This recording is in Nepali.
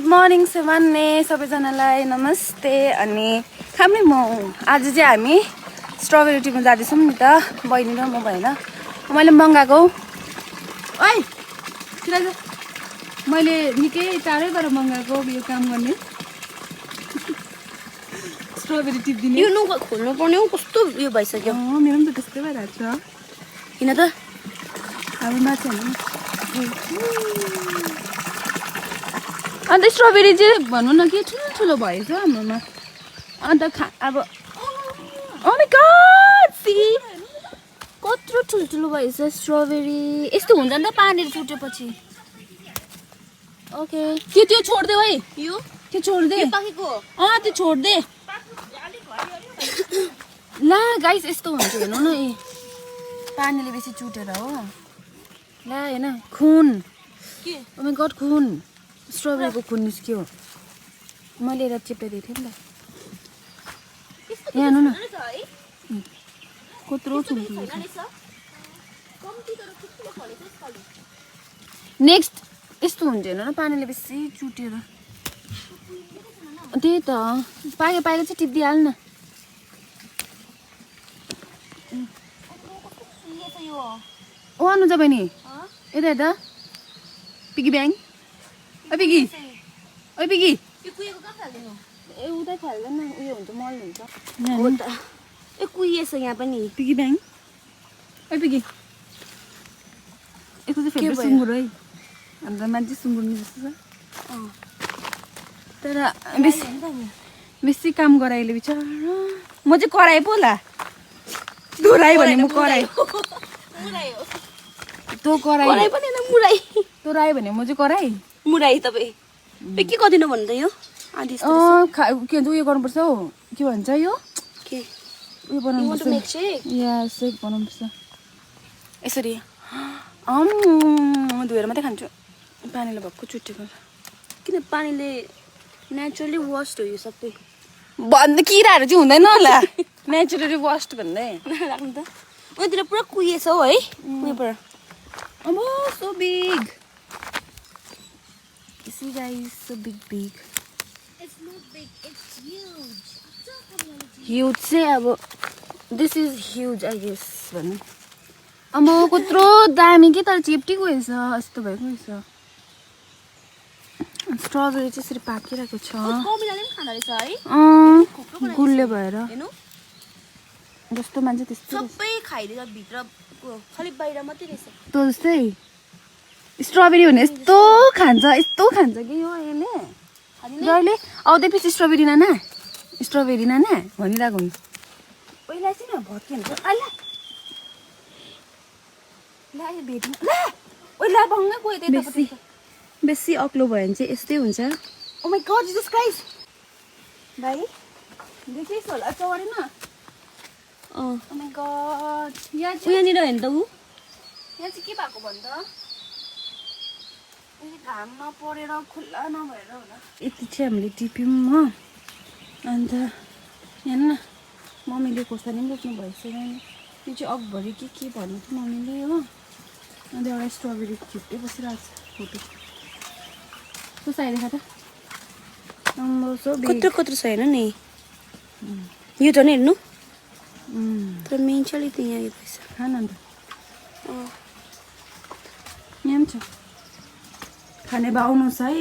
मर्निङ से भन्ने सबैजनालाई नमस्ते। अनि खाम्ने म आज चाहिँ हामी स्ट्रबेरी टीमा जाँदैछौँ नि त, बहिनी र म भएर। मैले मगाएको ओइ मैले निकै टाढैबाट मगाएको यो काम गर्ने स्ट्रबेरी टिप दिने। यो नुको खोल्नु पर्ने हो, कस्तो यो भइसक्यो। मेरो पनि त त्यस्तै भइरहेको छ। किन त अब माथि हैन अन्त स्ट्रबेरी चाहिँ भन्नु न के ठुलो भएछ हाम्रोमा। अन्त अब ओ माय गॉड सी कत्रो ठुल्ठुलो भएछ स्ट्रबेरी। यस्तो हुन्छ नि त पानी फुटेपछि। ओके त्यो छोड्दे है, यो त्यो छोड्दे पाकेको त्यो छोड्दे। ला गाइस यस्तो हुन्छ हेर्नु न, पानीले बेसी चुटेर हो। ला हैन खुन, के ओ माय गॉड खुन, स्ट्रबेरीको खुन निस्क्यो। मैले एउटा चिप्टाइदिएको थिएँ नि त। यहाँ हेर्नु न कत्रो ठुल्ठुलो छ। नेक्स्ट यस्तो हुन्छ हेर्नु न, पानीले बेसी चुटेर। त्यही त पाके चाहिँ टिपिदिइहाल् न। ओ अनुजा बहिनी यता हेर्दा पिगी ब्याङ। ओ पिगी, ओ पिगी ए उतै फाल्दैन, उयो हुन्छ मल हुन्छ। हो त ए कुहिएछ यहाँ पनि। पिगी ब्याङ ओ पिगी यसको चाहिँ फेभरेट सुँगुर है। हाम्रो मान्छे सुँगुर नि जस्तो छ, तर बेसी काम गराइले बिचारा। म चाहिँ कराए पो होला, दोहोऱ्याए भने म कराए। तँ कराए कराई पनि हैन, मुराई। तँ रायो भने म चाहिँ कराए। मुराई तपाईँ के कदिन भन्नु त यो आदि के भन्छ उयो गर्नुपर्छ हौ, के भन्छ यो के उयो बनाउनुपर्छ। या सेक बनाउनुपर्छ यसरी। म धोएर मात्रै खान्छु, पानीले भक्कु चुटेको। किन पानीले नेचुरली वास्ट हो यो सबै। भन्दा किराहरू चाहिँ हुँदैन होला नेचुरली वास्ट भन्दै। राख्नु त उयोतिर पुरा कुहिएछ हौ है उयोबाट। अब so big, see guys, so big. It's not big, it's huge. Huge चाहिँ अब this is huge I guess भन्नु। अब कत्रो दामी के तर चेप्टी गएछ, यस्तो भएको रहेछ। स्ट्रबेरी चाहिँ यसरी पाकिरहेको छ। कमिलाले पनि खाँदो रहेछ है गुल्ले भएर। हेर्नु जस्तो मान्छे त्यस्तो सबै खाइदिन्छ भित्रको, खालि बाहिर मात्रै रहेछ। तँ जस्तै स्ट्रबेरी भने यस्तो खान्छ कि यो यसले। अहिले आउँदै पछि स्ट्रबेरी नाना भनिरहेको हुन्। पहिला चाहिँ न भत्के हुन्छ बेसी अग्लो भयो भने चाहिँ यस्तै हुन्छ। Oh my God Jesus Christ भाइ देखिस् होला चढेन। ओ माय गॉड यहाँनिर हेर्नु त ऊ यहाँ चाहिँ के भएको भन्नु त, घाम नपरेर खुल्ला नभएर होला। यति चाहिँ हामीले टिप्यौँ हो। अन्त हेर्नु न मम्मीले खोर्सानी पनि रोप्नु भइसक्यो। यो चाहिँ अगभरि के भन्नु थियो मम्मीले हो। अन्त एउटा स्ट्रबेरी छिप्टै बसिरहेको छ। फोटो कस्तो आइदेखा त कत्रो छ हेर्नु नि। यो त नि हेर्नु तर मेन चाहिँ अलिकति यहाँ यो भएछ। खान अन्त यहाँ पनि छ, खाने भए आउनुहोस् है।